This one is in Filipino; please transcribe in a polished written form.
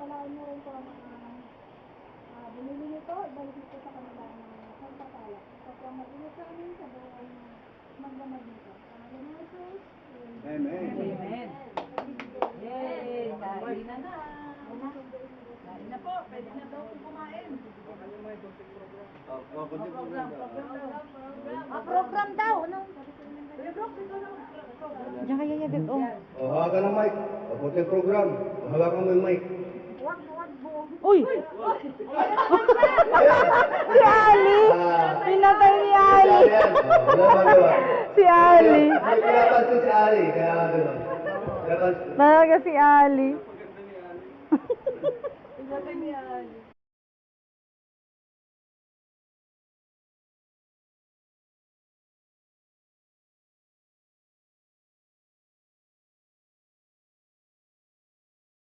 pagpalaan mo rin po ang mga bumili nito, ibalik nito sa kanila na pagpapala. Ito po ang mag-ingat sa amin sa buong magdamag nito. Pangalan ng Jesus. Amen. Amen. Yay! Kain na na. Kain na po. Pwede na daw po kumain. Program daw, ano? Diyan kaya niya dito. O, hawakan ng mic. Papunta yung program. Hawakan mo yung mic. Wag mo. Uy! Si Ali! Pinatay ni Ali! Yan. Wala magawa. Si Ali! May pinapansin si Ali. Kaya gano'n. Pinapansin. Talaga si Ali. Pinatay ni Ali.